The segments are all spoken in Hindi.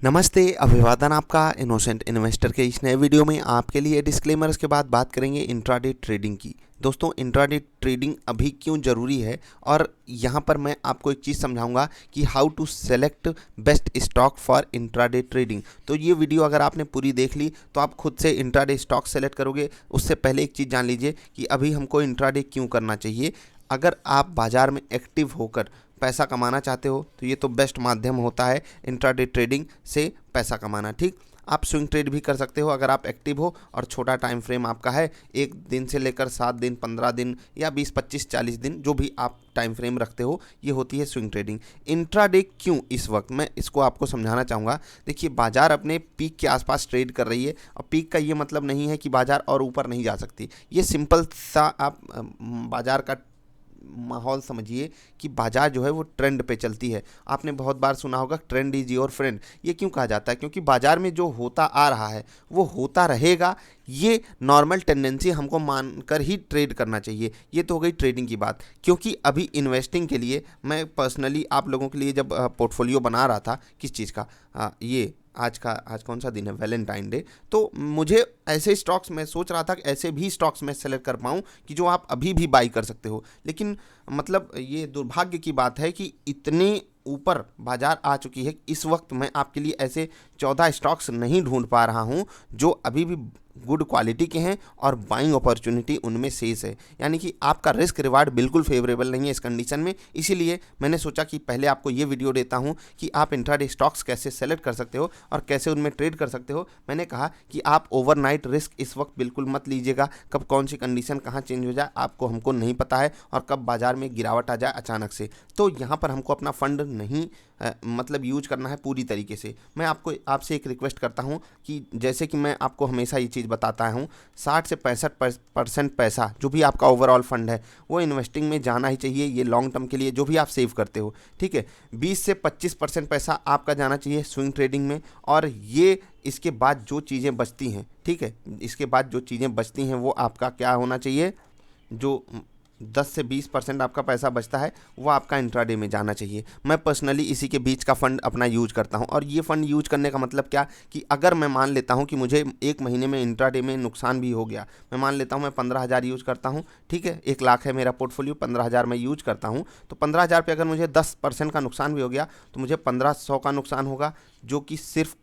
नमस्ते, अभिवादन आपका इनोसेंट इन्वेस्टर के इस नए वीडियो में आपके लिए डिस्क्लेमर्स के बाद बात करेंगे इंट्राडे ट्रेडिंग की। दोस्तों, इंट्राडे ट्रेडिंग अभी क्यों ज़रूरी है और यहाँ पर मैं आपको एक चीज़ समझाऊंगा कि how to select best stock for intraday trading. तो ये वीडियो अगर आपने पूरी देख ली तो आप खुद से इंट्राडे स्टॉक सेलेक्ट करोगे। उससे पहले एक चीज़ जान लीजिए कि अभी हमको इंट्राडे क्यों करना चाहिए। अगर आप बाज़ार में एक्टिव होकर पैसा कमाना चाहते हो तो ये तो बेस्ट माध्यम होता है इंट्राडे ट्रेडिंग से पैसा कमाना। ठीक, आप स्विंग ट्रेड भी कर सकते हो अगर आप एक्टिव हो और छोटा टाइम फ्रेम आपका है, एक दिन से लेकर 7 दिन, 15 दिन या 20, 25, 40 दिन, जो भी आप टाइम फ्रेम रखते हो, ये होती है स्विंग ट्रेडिंग। इंट्राडे क्यों इस वक्त मैं इसको आपको समझाना चाहूँगा। देखिए, बाजार अपने पीक के आसपास ट्रेड कर रही है और पीक का ये मतलब नहीं है कि बाजार और ऊपर नहीं जा सकती। ये सिंपल सा आप बाजार का माहौल समझिए कि बाजार जो है वो ट्रेंड पे चलती है। आपने बहुत बार सुना होगा ट्रेंड इज योर फ्रेंड। ये क्यों कहा जाता है? क्योंकि बाजार में जो होता आ रहा है वो होता रहेगा। ये नॉर्मल टेंडेंसी हमको मानकर ही ट्रेड करना चाहिए। ये तो हो गई ट्रेडिंग की बात। क्योंकि अभी इन्वेस्टिंग के लिए मैं पर्सनली आप लोगों के लिए जब पोर्टफोलियो बना रहा था, किस चीज़ का, ये आज कौन सा दिन है, वैलेंटाइन डे, तो मुझे ऐसे स्टॉक्स मैं सोच रहा था कि ऐसे भी स्टॉक्स मैं सेलेक्ट कर पाऊँ कि जो आप अभी भी बाई कर सकते हो। लेकिन मतलब ये दुर्भाग्य की बात है कि इतने ऊपर बाजार आ चुकी है, इस वक्त मैं आपके लिए ऐसे 14 स्टॉक्स नहीं ढूंढ पा रहा हूं जो अभी भी गुड क्वालिटी के हैं और बाइंग अपॉर्चुनिटी उनमें शेष है। यानी कि आपका रिस्क रिवार्ड बिल्कुल फेवरेबल नहीं है इस कंडीशन में। इसीलिए मैंने सोचा कि पहले आपको ये वीडियो देता हूं कि आप इंट्राडे स्टॉक्स कैसे सेलेक्ट कर सकते हो और कैसे उनमें ट्रेड कर सकते हो। मैंने कहा कि आप ओवरनाइट रिस्क इस वक्त बिल्कुल मत लीजिएगा। कब कौन सी कंडीशन कहाँ चेंज हो जाए आपको हमको नहीं पता है, और कब बाजार में गिरावट आ जाए अचानक से। तो यहाँ पर हमको अपना फंड नहीं मतलब यूज करना है पूरी तरीके से। मैं आपसे एक रिक्वेस्ट करता हूँ कि जैसे कि मैं आपको हमेशा ये चीज़ बताता हूँ, 60 से 65% पैसा जो भी आपका ओवरऑल फंड है वो इन्वेस्टिंग में जाना ही चाहिए। ये लॉन्ग टर्म के लिए जो भी आप सेव करते हो, ठीक है। 20 से 25% पैसा आपका जाना चाहिए स्विंग ट्रेडिंग में। और ये इसके बाद जो चीज़ें बचती हैं, ठीक है, इसके बाद जो चीज़ें बचती हैं वो आपका क्या होना चाहिए, जो 10 से 20% आपका पैसा बचता है वो आपका इंट्राडे में जाना चाहिए। मैं पर्सनली इसी के बीच का फ़ंड अपना यूज करता हूं। और ये फ़ंड यूज करने का मतलब क्या कि अगर मैं मान लेता हूं कि मुझे एक महीने में इंट्राडे में नुकसान भी हो गया, मैं मान लेता हूं मैं 15,000 यूज करता हूं, ठीक है, 1 लाख है मेरा पोर्टफोलियो, 15,000 मैं यूज करता हूं, तो 15,000 पे अगर मुझे 10% का नुकसान भी हो गया तो मुझे 1500 का नुकसान होगा, जो कि सिर्फ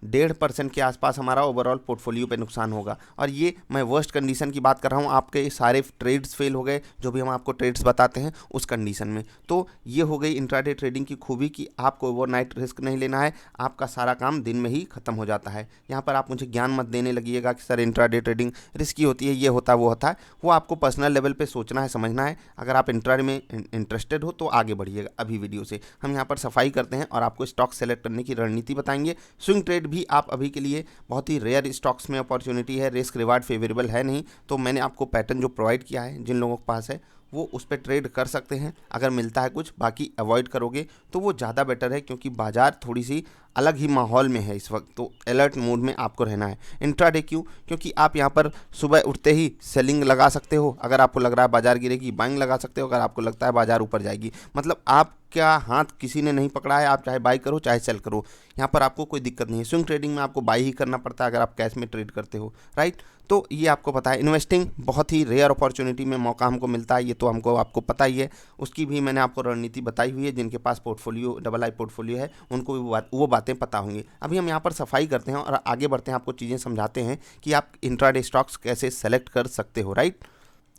1.5% के आसपास हमारा ओवरऑल पोर्टफोलियो पे नुकसान होगा। और ये मैं वर्स्ट कंडीशन की बात कर रहा हूँ, आपके सारे ट्रेड्स फेल हो गए जो भी हम आपको ट्रेड्स बताते हैं उस कंडीशन में। तो ये हो गई इंट्राडे ट्रेडिंग की खूबी कि आपको ओवरनाइट रिस्क नहीं लेना है, आपका सारा काम दिन में ही खत्म हो जाता है। यहाँ पर आप मुझे ज्ञान मत देने लगिएगा कि सर इंट्राडे ट्रेडिंग रिस्की होती है, ये होता है वो होता है। वो आपको पर्सनल लेवल पर सोचना है, समझना है। अगर आप इंट्राडे में इंटरेस्टेड हो तो आगे बढ़िएगा। अभी वीडियो से हम यहाँ पर सफाई करते हैं और आपको स्टॉक सेलेक्ट करने की रणनीति बताएंगे। स्विंग ट्रेड भी आप अभी के लिए बहुत ही रेयर स्टॉक्स में अपॉर्चुनिटी है, रिस्क रिवार्ड फेवरेबल है नहीं। तो मैंने आपको पैटर्न जो प्रोवाइड किया है, जिन लोगों के पास है वो उस पर ट्रेड कर सकते हैं अगर मिलता है कुछ, बाकी अवॉइड करोगे तो वो ज़्यादा बेटर है। क्योंकि बाजार थोड़ी सी अलग ही माहौल में है इस वक्त, तो अलर्ट मोड में आपको रहना है। इंट्राडे क्यों? क्योंकि आप यहाँ पर सुबह उठते ही सेलिंग लगा सकते हो अगर आपको लग रहा है बाजार गिरेगी, बाइंग लगा सकते हो अगर आपको लगता है बाजार ऊपर जाएगी। मतलब आप क्या हाथ किसी ने नहीं पकड़ा है, आप चाहे बाई करो चाहे सेल करो, यहाँ पर आपको कोई दिक्कत नहीं है। स्विंग ट्रेडिंग में आपको बाई ही करना पड़ता है अगर आप कैश में ट्रेड करते हो, राइट। तो ये आपको पता है। इन्वेस्टिंग बहुत ही रेयर अपॉर्चुनिटी में मौका हमको मिलता है, ये तो हमको आपको पता ही है। उसकी भी मैंने आपको रणनीति बताई हुई है। जिनके पास पोर्टफोलियो डबल आई पोर्टफोलियो है उनको भी वो बातें पता होंगी। अभी हम यहाँ पर सफाई करते हैं और आगे बढ़ते हैं, आपको चीज़ें समझाते हैं कि आप इंट्राडे स्टॉक्स कैसे सेलेक्ट कर सकते हो, राइट।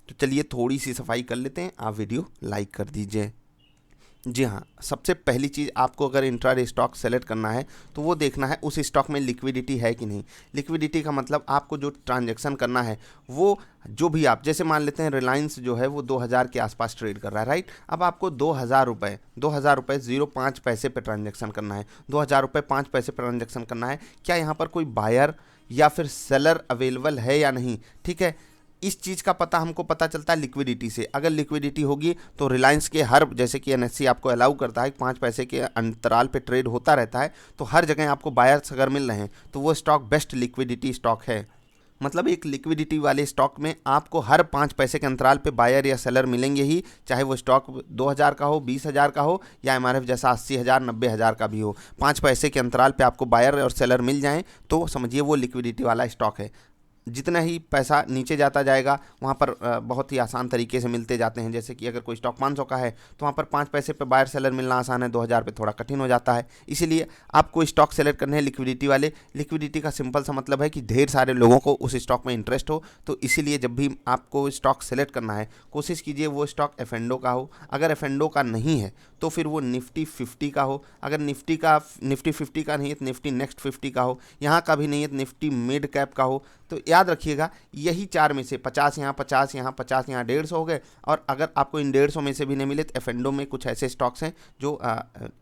तो चलिए थोड़ी सी सफाई कर लेते हैं, आप वीडियो लाइक कर दीजिए। जी हाँ, सबसे पहली चीज़ आपको अगर इंट्राडे स्टॉक सेलेक्ट करना है तो वो देखना है उस स्टॉक में लिक्विडिटी है कि नहीं। लिक्विडिटी का मतलब आपको जो ट्रांजैक्शन करना है वो, जो भी आप जैसे मान लेते हैं रिलायंस जो है वो 2000 के आसपास ट्रेड कर रहा है, राइट। अब आपको 2000 रुपये 0.5 पैसे पे ट्रांजैक्शन करना है, 2000 रुपये 5 पैसे पर ट्रांजैक्शन करना है। क्या यहाँ पर कोई बायर या फिर सेलर अवेलेबल है या नहीं, ठीक है। इस चीज़ का पता हमको पता चलता है लिक्विडिटी से। अगर लिक्विडिटी होगी तो रिलायंस के हर, जैसे कि एनएससी आपको अलाउ करता है 5 पैसे के अंतराल पे ट्रेड होता रहता है, तो हर जगह आपको बायर्स अगर मिल रहे हैं तो वो स्टॉक बेस्ट लिक्विडिटी स्टॉक है। मतलब एक लिक्विडिटी वाले स्टॉक में आपको हर 5 पैसे के अंतराल पे बायर या सेलर मिलेंगे ही, चाहे वो स्टॉक 2000 का हो, 20,000 का हो, या एमआरएफ जैसा 80,000 90,000 का भी हो। 5 पैसे के अंतराल पे आपको बायर और सेलर मिल जाएं तो समझिए वो लिक्विडिटी वाला स्टॉक है। जितना ही पैसा नीचे जाता जाएगा वहाँ पर बहुत ही आसान तरीके से मिलते जाते हैं। जैसे कि अगर कोई स्टॉक 500 का है तो वहाँ पर 5 पैसे पे बायर सेलर मिलना आसान है, 2000 पे थोड़ा कठिन हो जाता है। इसीलिए आपको स्टॉक सेलेक्ट करने हैं लिक्विडिटी वाले। लिक्विडिटी का सिंपल सा मतलब है कि ढेर सारे लोगों को उस स्टॉक में इंटरेस्ट हो। तो इसीलिए जब भी आपको स्टॉक सेलेक्ट करना है कोशिश कीजिए वो स्टॉक एफ&ओ का हो। अगर एफ&ओ का नहीं है तो फिर वो निफ्टी 50 का हो। अगर निफ्टी 50 का नहीं है तो निफ्टी नेक्स्ट 50 का हो। यहाँ का भी नहीं है तो निफ्टी मिड कैप का हो। तो याद रखिएगा यही 4 में से 50 यहाँ, 50 यहाँ, 50 यहाँ, 150 हो गए। और अगर आपको इन 150 में से भी नहीं मिले तो एफ&ओ में कुछ ऐसे स्टॉक्स हैं जो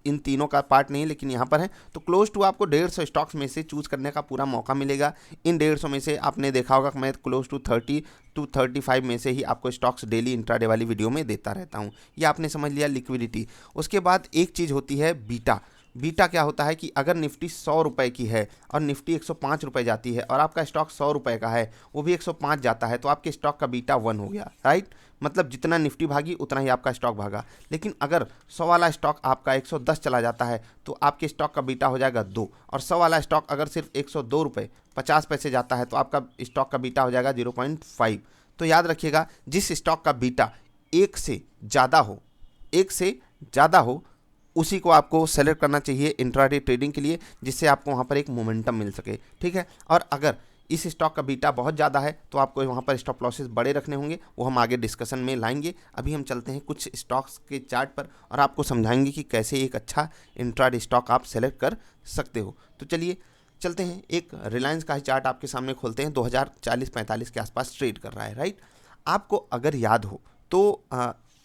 इन तीनों का पार्ट नहीं है लेकिन यहाँ पर है। तो क्लोज टू आपको 150 स्टॉक्स में से चूज़ करने का पूरा मौका मिलेगा। इन 150 में से आपने देखा होगा कि मैं क्लोज टू 30 to 35 में से ही आपको स्टॉक्स डेली इंट्राडे वाली वीडियो में देता रहता हूँ। ये आपने समझ लिया लिक्विडिटी। उसके बाद एक चीज़ होती है बीटा। बीटा क्या होता है कि अगर निफ्टी 100 रुपये की है और निफ्टी 105 रुपये जाती है और आपका स्टॉक 100 रुपये का है, वो भी 105 जाता है, तो आपके स्टॉक का बीटा 1 हो गया, राइट। मतलब जितना निफ्टी भागी उतना ही आपका स्टॉक भागा। लेकिन अगर 100 वाला स्टॉक आपका 110 चला जाता है तो आपके स्टॉक का बीटा हो जाएगा 2। और 100 वाला स्टॉक अगर सिर्फ 102 रुपये 50 पैसे जाता है तो आपका स्टॉक का बीटा हो जाएगा 0.5। तो याद रखिएगा जिस स्टॉक का बीटा 1 से ज़्यादा हो उसी को आपको सेलेक्ट करना चाहिए इंट्राडे ट्रेडिंग के लिए, जिससे आपको वहाँ पर एक मोमेंटम मिल सके, ठीक है। और अगर इस स्टॉक का बीटा बहुत ज़्यादा है तो आपको वहाँ पर स्टॉप लॉसेस बड़े रखने होंगे, वो हम आगे डिस्कशन में लाएंगे। अभी हम चलते हैं कुछ स्टॉक्स के चार्ट पर और आपको समझाएंगे कि कैसे एक अच्छा इंट्राडे स्टॉक आप सेलेक्ट कर सकते हो। तो चलिए चलते हैं, एक रिलायंस का ही चार्ट आपके सामने खोलते हैं। 2040-45 के आसपास ट्रेड कर रहा है, राइट। आपको अगर याद हो तो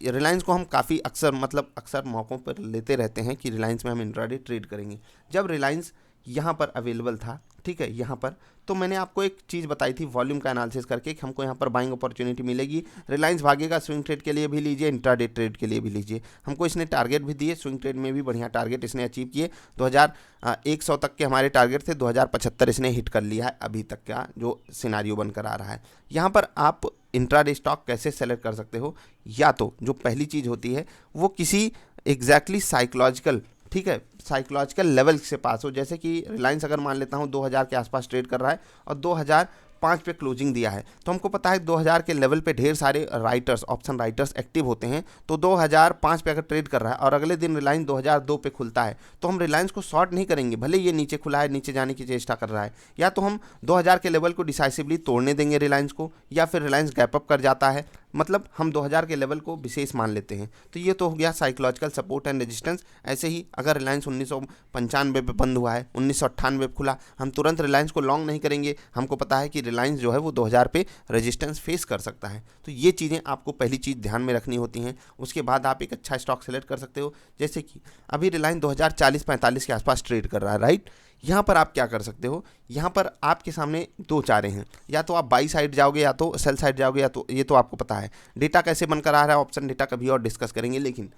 रिलायंस को हम काफ़ी अक्सर मौक़ों पर लेते रहते हैं कि रिलायंस में हम इंट्राडे ट्रेड करेंगे। जब रिलायंस यहाँ पर अवेलेबल था, ठीक है, यहाँ पर, तो मैंने आपको एक चीज़ बताई थी वॉल्यूम का एनालिसिस करके कि हमको यहाँ पर बाइंग अपॉर्चुनिटी मिलेगी। रिलायंस भागेगा, स्विंग ट्रेड के लिए भी लीजिए, इंट्राडे ट्रेड के लिए भी लीजिए। हमको इसने टारगेट भी दिए, स्विंग ट्रेड में भी बढ़िया टारगेट इसने अचीव किए। 2100 तक के हमारे टारगेट थे, 2075 इसने हिट कर लिया है अभी तक का जो सिनारियो बनकर आ रहा है। यहाँ पर आप इंट्राडे स्टॉक कैसे सेलेक्ट कर सकते हो, या तो जो पहली चीज़ होती है वो किसी एग्जैक्टली साइकोलॉजिकल, ठीक है, साइकोलॉजिकल लेवल से पास हो। जैसे कि रिलायंस अगर मान लेता हूँ 2000 के आसपास ट्रेड कर रहा है और 2005 पे क्लोजिंग दिया है, तो हमको पता है 2000 के लेवल पे ढेर सारे राइटर्स, ऑप्शन राइटर्स एक्टिव होते हैं। तो 2005 पे अगर ट्रेड कर रहा है और अगले दिन रिलायंस 2002 पे खुलता है तो हम रिलायंस को शॉर्ट नहीं करेंगे, भले ये नीचे खुला है, नीचे जाने की चेष्टा कर रहा है। या तो हम 2000 के लेवल को डिसाइसिवली तोड़ने देंगे रिलायंस को, या फिर रिलायंस गैप अप कर जाता है, मतलब हम 2000 के लेवल को विशेष मान लेते हैं। तो ये तो हो गया साइकोलॉजिकल सपोर्ट एंड रेजिस्टेंस। ऐसे ही अगर रिलायंस 1995 पे बंद हुआ है, 1998 पे खुला, हम तुरंत रिलायंस को लॉन्ग नहीं करेंगे। हमको पता है कि रिलायंस जो है वो 2000 पे रेजिस्टेंस फेस कर सकता है। तो ये चीज़ें आपको पहली चीज़ ध्यान में रखनी होती हैं। उसके बाद आप एक अच्छा स्टॉक सेलेक्ट कर सकते हो। जैसे कि अभी रिलायंस 2040-45 के आसपास ट्रेड कर रहा है, राइट। यहाँ पर आप क्या कर सकते हो, यहाँ पर आपके सामने दो चारे हैं, या तो आप बाई साइड जाओगे या तो सेल साइड जाओगे, या तो ये तो आपको पता है। डेटा कैसे बनकर आ रहा है, ऑप्शन डेटा कभी और डिस्कस करेंगे, लेकिन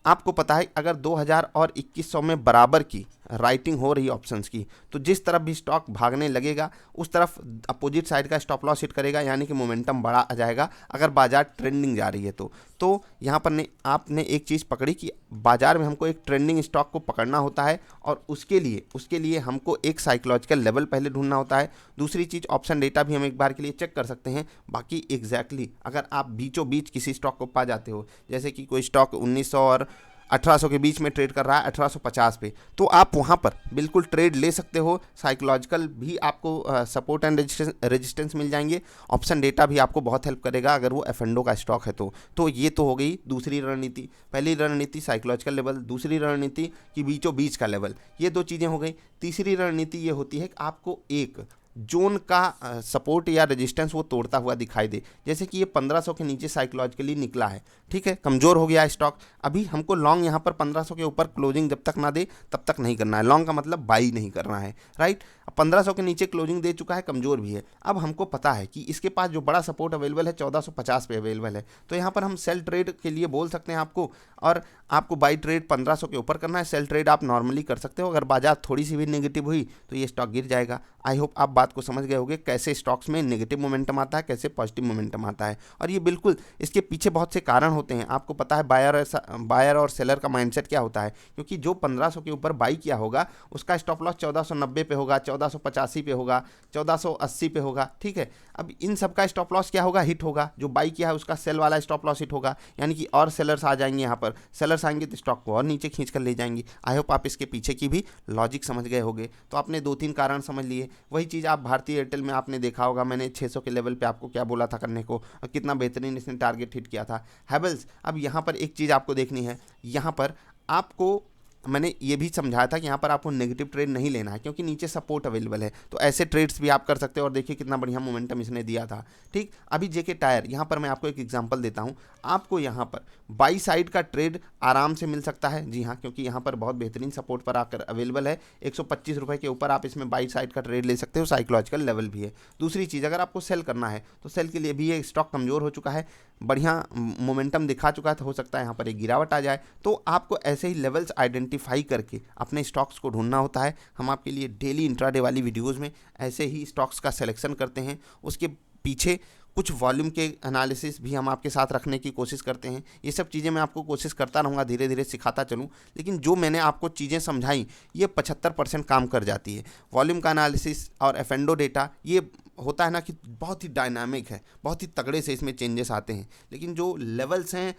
आपको पता है अगर 2000 और 2100 में बराबर की राइटिंग हो रही ऑप्शंस की, तो जिस तरफ भी स्टॉक भागने लगेगा उस तरफ अपोजिट साइड का स्टॉप लॉस हिट करेगा, यानी कि मोमेंटम बड़ा आ जाएगा अगर बाजार ट्रेंडिंग जा रही है तो यहाँ पर आपने एक चीज़ पकड़ी कि बाजार में हमको एक ट्रेंडिंग स्टॉक को पकड़ना होता है, और उसके लिए हमको एक साइकोलॉजिकल लेवल पहले ढूंढना होता है। दूसरी चीज़ ऑप्शन डेटा भी हम एक बार के लिए चेक कर सकते हैं। बाकी एग्जैक्टली अगर आप बीचों बीच किसी स्टॉक को पा जाते हो, जैसे कि कोई स्टॉक 1900 और 1800 के बीच में ट्रेड कर रहा है 1850 पे, तो आप वहाँ पर बिल्कुल ट्रेड ले सकते हो। साइकोलॉजिकल भी आपको सपोर्ट एंड रेजिस्टेंस मिल जाएंगे। ऑप्शन डेटा भी आपको बहुत हेल्प करेगा अगर वो एफ&ओ का स्टॉक है तो ये तो हो गई दूसरी रणनीति। पहली रणनीति साइकोलॉजिकल लेवल, दूसरी रणनीति कि बीचों बीच का लेवल, ये दो चीज़ें हो गई। तीसरी रणनीति ये होती है कि आपको एक जोन का सपोर्ट या रेजिस्टेंस वो तोड़ता हुआ दिखाई दे। जैसे कि ये 1500 के नीचे साइकोलॉजिकली निकला है, ठीक है, कमज़ोर हो गया है स्टॉक। अभी हमको लॉन्ग यहाँ पर 1500 के ऊपर क्लोजिंग जब तक ना दे तब तक नहीं करना है। लॉन्ग का मतलब बाई नहीं करना है, राइट। 1500 के नीचे क्लोजिंग दे चुका है, कमज़ोर भी है। अब हमको पता है कि इसके पास जो बड़ा सपोर्ट अवेलेबल है 1450 पे अवेलेबल है, तो यहाँ पर हम सेल ट्रेड के लिए बोल सकते हैं आपको, और आपको बाई ट्रेड 1500 के ऊपर करना है। सेल ट्रेड आप नॉर्मली कर सकते हो। अगर बाजार थोड़ी सी भी नेगेटिव हुई तो ये स्टॉक गिर जाएगा। आई होप आप बात को समझ गए होंगे कैसे स्टॉक्स में नेगेटिव मोमेंटम आता है, कैसे पॉजिटिव मोमेंटम आता है। और ये बिल्कुल इसके पीछे बहुत से कारण होते हैं। आपको पता है बायर और सेलर का माइंडसेट क्या होता है, क्योंकि जो 1500 के ऊपर बाई किया होगा उसका स्टॉप लॉस 1490 पे होगा, 1485 पे होगा, 1480 पे होगा। ठीक है, अब इन सब का स्टॉप लॉस क्या होगा, हिट होगा। जो बाई किया है उसका सेल वाला स्टॉप लॉस हिट होगा, यानी कि और सेलर्स आ जाएंगे। यहाँ पर सेलर्स आएंगे तो स्टॉक को और नीचे खींच कर ले जाएंगे। आई होप आप इसके पीछे की भी लॉजिक समझ गए होंगे। तो आपने 2-3 कारण समझ लिए। वही चीज़ आप भारतीय एयरटेल में आपने देखा होगा, मैंने 600 के लेवल पे आपको क्या बोला था करने को, और कितना बेहतरीन इसने टारगेट हिट किया था। हैवेल्स, अब यहाँ पर एक चीज़ आपको देखनी है, यहाँ पर आपको मैंने ये भी समझाया था कि यहाँ पर आपको नेगेटिव ट्रेड नहीं लेना है, क्योंकि नीचे सपोर्ट अवेलेबल है। तो ऐसे ट्रेड्स भी आप कर सकते हो। और देखिए कितना बढ़िया मोमेंटम इसने दिया था। ठीक, अभी जेके टायर, यहाँ पर मैं आपको एक एग्जांपल देता हूँ। आपको यहाँ पर बाई साइड का ट्रेड आराम से मिल सकता है। जी हाँ, क्योंकि यहाँ पर बहुत बेहतरीन सपोर्ट पर आकर अवेलेबल है। 125 रुपये के ऊपर आप इसमें बाई साइड का ट्रेड ले सकते हो। साइकोलॉजिकल लेवल भी है। दूसरी चीज़, अगर आपको सेल करना है तो सेल के लिए भी ये स्टॉक कमज़ोर हो चुका है, बढ़िया मोमेंटम दिखा चुका है। तो हो सकता है यहाँ पर एक गिरावट आ जाए। तो आपको ऐसे ही लेवल्स आइडेंटिफाई करके अपने स्टॉक्स को ढूंढना होता है। हम आपके लिए डेली इंट्राडे वाली वीडियोज़ में ऐसे ही स्टॉक्स का सिलेक्शन करते हैं। उसके पीछे कुछ वॉल्यूम के एनालिसिस भी हम आपके साथ रखने की कोशिश करते हैं। ये सब चीज़ें मैं आपको कोशिश करता रहूँगा, धीरे धीरे सिखाता चलूँ। लेकिन जो मैंने आपको चीज़ें समझाई ये 75% काम कर जाती है। वॉल्यूम का एनालिसिस और एफेंडो डेटा ये होता है ना कि बहुत ही डायनामिक है, बहुत ही तगड़े से इसमें चेंजेस आते हैं। लेकिन जो लेवल्स हैं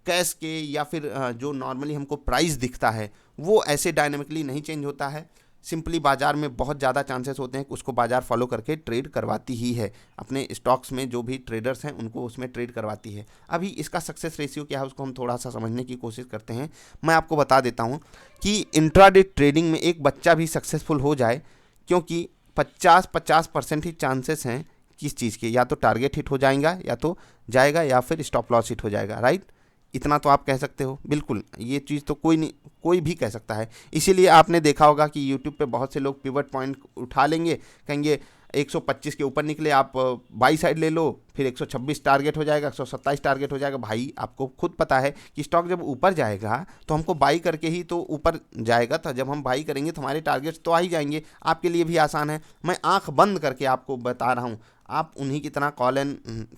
कैश के या फिर जो नॉर्मली हमको प्राइस दिखता है वो ऐसे डायनामिकली नहीं चेंज होता है। सिंपली बाज़ार में बहुत ज़्यादा चांसेस होते हैं कि उसको बाज़ार फॉलो करके ट्रेड करवाती ही है। अपने स्टॉक्स में जो भी ट्रेडर्स हैं उनको उसमें ट्रेड करवाती है। अभी इसका सक्सेस रेशियो क्या है उसको हम थोड़ा सा समझने की कोशिश करते हैं। मैं आपको बता देता हूँ कि इंट्राडे ट्रेडिंग में एक बच्चा भी सक्सेसफुल हो जाए, क्योंकि 50% ही चांसेस हैं किस चीज़ के, या तो टारगेट हिट हो जाएगा या फिर स्टॉप लॉस हिट हो जाएगा। राइट, इतना तो आप कह सकते हो। बिल्कुल, ये चीज़ तो कोई भी कह सकता है। इसीलिए आपने देखा होगा कि YouTube पे बहुत से लोग पिवट पॉइंट उठा लेंगे, कहेंगे 125 के ऊपर निकले आप बाई साइड ले लो, फिर 126 टारगेट हो जाएगा, 127 टारगेट हो जाएगा। भाई आपको खुद पता है कि स्टॉक जब ऊपर जाएगा तो हमको बाई करके ही तो ऊपर जाएगा था। जब हम बाई करेंगे तो हमारे टारगेट्स तो आ ही जाएंगे। आपके लिए भी आसान है, मैं आंख बंद करके आपको बता रहा हूँ, आप उन्हीं की तरह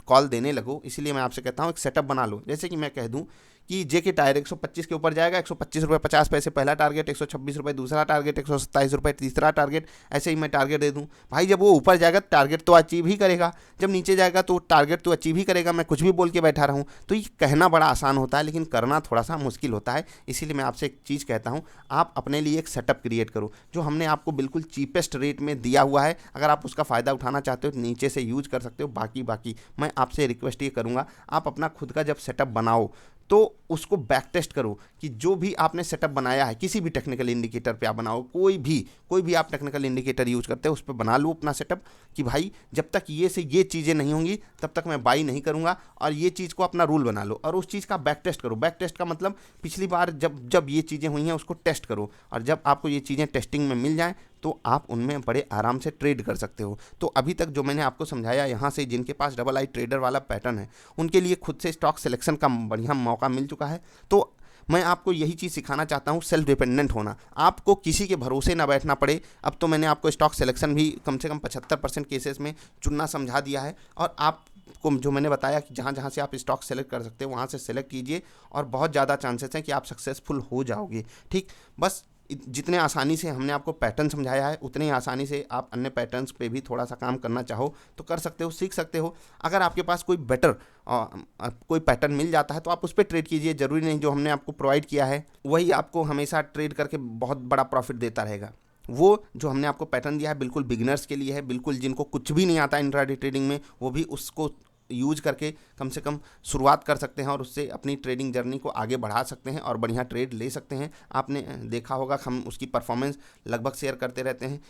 कॉल देने लगो। इसलिए मैं आपसे कहता हूँ एक सेटअप बना लो। जैसे कि मैं कह दूँ कि जेके टायर 125 के ऊपर जाएगा, 125 रुपये 50 पैसे पहला टारगेट, 126 रुपये दूसरा टारगेट, 127 रुपये तीसरा टारगेट, ऐसे ही मैं टारगेट दे दूं। भाई जब वो ऊपर जाएगा टारगेट तो अचीव ही करेगा, जब नीचे जाएगा तो टारगेट तो अचीव ही करेगा। मैं कुछ भी बोल के बैठा रहूं तो ये कहना बड़ा आसान होता है, लेकिन करना थोड़ा सा मुश्किल होता है। इसीलिए मैं आपसे एक चीज़ कहता हूँ, आप अपने लिए एक सेटअप क्रिएट करो जो हमने आपको बिल्कुल चीपेस्ट रेट में दिया हुआ है। अगर आप उसका फ़ायदा उठाना चाहते हो तो नीचे से यूज कर सकते हो। बाकी मैं आपसे रिक्वेस्ट ये करूँगा, आप अपना खुद का जब सेटअप बनाओ तो उसको बैक टेस्ट करो कि जो भी आपने सेटअप बनाया है, किसी भी टेक्निकल इंडिकेटर पे आप बनाओ, कोई भी आप टेक्निकल इंडिकेटर यूज करते हो उस पर बना लो अपना सेटअप कि भाई जब तक ये चीज़ें नहीं होंगी तब तक मैं बाई नहीं करूँगा। और ये चीज़ को अपना रूल बना लो और उस चीज़ का बैक टेस्ट करो। बैक टेस्ट का मतलब पिछली बार जब ये चीज़ें हुई हैं उसको टेस्ट करो, और जब आपको ये चीज़ें टेस्टिंग में मिल जाएं तो आप उनमें बड़े आराम से ट्रेड कर सकते हो। तो अभी तक जो मैंने आपको समझाया, यहाँ से जिनके पास डबल आई ट्रेडर वाला पैटर्न है उनके लिए खुद से स्टॉक सिलेक्शन का बढ़िया मौका मिल चुका है। तो मैं आपको यही चीज़ सिखाना चाहता हूँ, सेल्फ डिपेंडेंट होना, आपको किसी के भरोसे ना बैठना पड़े। अब तो मैंने आपको स्टॉक सिलेक्शन भी कम से कम 75% केसेस में चुनना समझा दिया है, और आपको जो मैंने बताया कि जहाँ से आप स्टॉक सेलेक्ट कर सकते हो वहाँ से सेलेक्ट कीजिए, और बहुत ज़्यादा चांसेस हैं कि आप सक्सेसफुल हो जाओगे। ठीक, बस जितने आसानी से हमने आपको पैटर्न समझाया है उतने ही आसानी से आप अन्य पैटर्न्स पे भी थोड़ा सा काम करना चाहो तो कर सकते हो, सीख सकते हो। अगर आपके पास कोई बेटर कोई पैटर्न मिल जाता है तो आप उस पर ट्रेड कीजिए। ज़रूरी नहीं जो हमने आपको प्रोवाइड किया है वही आपको हमेशा ट्रेड करके बहुत बड़ा प्रॉफिट देता रहेगा। वो जो हमने आपको पैटर्न दिया है बिल्कुल बिगिनर्स के लिए है, बिल्कुल जिनको कुछ भी नहीं आता इंट्राडे ट्रेडिंग में वो भी उसको यूज करके कम से कम शुरुआत कर सकते हैं और उससे अपनी ट्रेडिंग जर्नी को आगे बढ़ा सकते हैं और बढ़िया ट्रेड ले सकते हैं। आपने देखा होगा हम उसकी परफॉर्मेंस लगभग शेयर करते रहते हैं।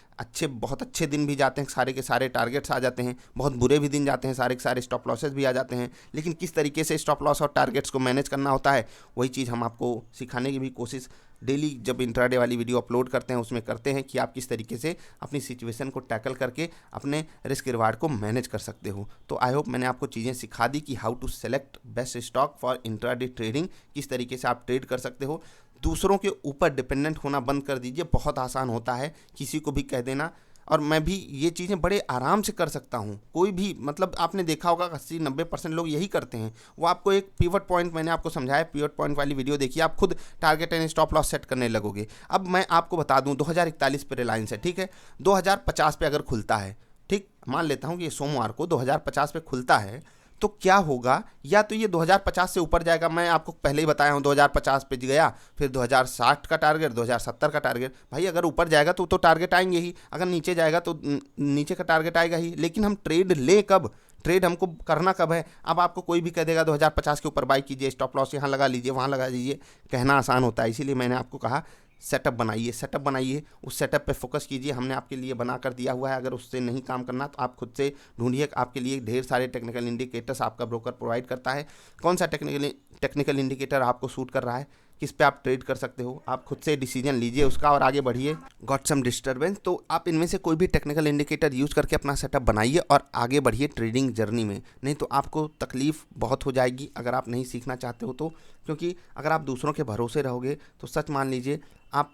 बहुत अच्छे दिन भी जाते हैं, सारे के सारे टारगेट्स आ जाते हैं, बहुत बुरे भी दिन जाते हैं, सारे के सारे स्टॉप लॉसेस भी आ जाते हैं। लेकिन किस तरीके से स्टॉप लॉस और टारगेट्स को मैनेज करना होता है वही चीज़ हम आपको सिखाने की भी कोशिश डेली जब इंट्राडे वाली वीडियो अपलोड करते हैं उसमें करते हैं कि आप किस तरीके से अपनी सिचुएशन को टैकल करके अपने रिस्क रिवार्ड को मैनेज कर सकते हो। तो आई होप मैंने आपको चीज़ें सिखा दी कि how to select best stock for intraday trading, किस तरीके से आप ट्रेड कर सकते हो। दूसरों के ऊपर डिपेंडेंट होना बंद कर दीजिए, बहुत आसान होता है किसी को भी कह देना, और मैं भी ये चीज़ें बड़े आराम से कर सकता हूँ। कोई भी मतलब आपने देखा होगा 80-90% लोग यही करते हैं। वो आपको एक पिवट पॉइंट मैंने आपको समझाया, पिवट पॉइंट वाली वीडियो देखिए, आप खुद target and stop loss set करने लगोगे। अब मैं आपको बता दूँ 2041 पे रिलायंस है, ठीक है, 2050 पे अगर खुलता है, ठीक, मान लेता हूँ कि ये सोमवार को 2050 पे खुलता है, तो क्या होगा, या तो ये 2050 से ऊपर जाएगा। मैं आपको पहले ही बताया हूँ 2050 पे गया, फिर 2060 का टारगेट, 2070 का टारगेट। भाई अगर ऊपर जाएगा तो टारगेट आएंगे ही, अगर नीचे जाएगा तो नीचे का टारगेट आएगा ही। लेकिन हम ट्रेड लें कब, ट्रेड हमको करना कब है। अब आपको कोई भी कह देगा 2050 के ऊपर बाई कीजिए, स्टॉप लॉस यहाँ लगा लीजिए, वहाँ लगा लीजिए, कहना आसान होता है। इसीलिए मैंने आपको कहा सेटअप बनाइए, उस सेटअप पे फोकस कीजिए। हमने आपके लिए बना कर दिया हुआ है, अगर उससे नहीं काम करना तो आप खुद से ढूंढिए। आपके लिए ढेर सारे टेक्निकल इंडिकेटर्स आपका ब्रोकर प्रोवाइड करता है। कौन सा टेक्निकल इंडिकेटर आपको सूट कर रहा है, किस पे आप ट्रेड कर सकते हो, आप खुद से डिसीजन लीजिए उसका और आगे बढ़िए। गॉट सम डिस्टर्बेंस, तो आप इनमें से कोई भी टेक्निकल इंडिकेटर यूज़ करके अपना सेटअप बनाइए और आगे बढ़िए ट्रेडिंग जर्नी में। नहीं तो आपको तकलीफ़ बहुत हो जाएगी अगर आप नहीं सीखना चाहते हो तो। क्योंकि अगर आप दूसरों के भरोसे रहोगे तो सच मान लीजिए आप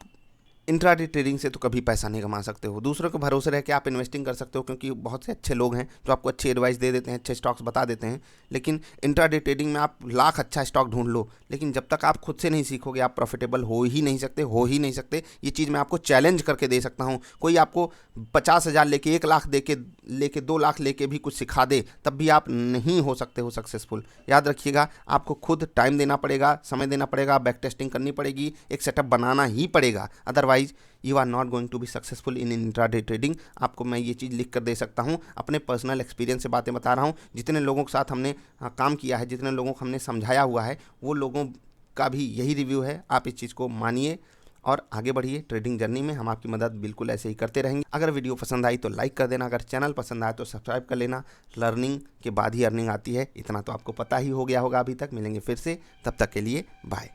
इंट्राडे ट्रेडिंग से तो कभी पैसा नहीं कमा सकते हो। दूसरों के भरोसे रह के आप इन्वेस्टिंग कर सकते हो, क्योंकि बहुत से अच्छे लोग हैं जो आपको अच्छी एडवाइस दे देते हैं, अच्छे स्टॉक्स बता देते हैं। लेकिन इंट्राडे ट्रेडिंग में आप लाख अच्छा स्टॉक ढूंढ लो, लेकिन जब तक आप खुद से नहीं सीखोगे आप प्रॉफिटेबल हो ही नहीं सकते। ये चीज़ मैं आपको चैलेंज करके दे सकता हूँ। कोई आपको 50,000 लेके 1 लाख लेके 2 लाख लेके भी कुछ सिखा दे, तब भी आप नहीं हो सकते हो सक्सेसफुल। याद रखिएगा, आपको खुद टाइम देना पड़ेगा, समय देना पड़ेगा, बैक टेस्टिंग करनी पड़ेगी, एक सेटअप बनाना ही पड़ेगा। Otherwise you are not going to be successful in intraday trading. आपको मैं ये चीज़ लिख कर दे सकता हूँ, अपने पर्सनल एक्सपीरियंस से बातें बता रहा हूँ। जितने लोगों के साथ हमने काम किया है, जितने लोगों को हमने समझाया हुआ है, वो लोगों का भी यही रिव्यू है। आप इस चीज़ को मानिए और आगे बढ़िए ट्रेडिंग जर्नी में। हम आपकी मदद बिल्कुल ऐसे ही करते रहेंगे। अगर वीडियो पसंद आई तो लाइक कर देना, अगर चैनल पसंद आए तो सब्सक्राइब कर लेना। लर्निंग के बाद ही अर्निंग आती है, इतना तो आपको पता ही हो गया होगा अभी तक। मिलेंगे फिर से, तब तक के लिए बाय।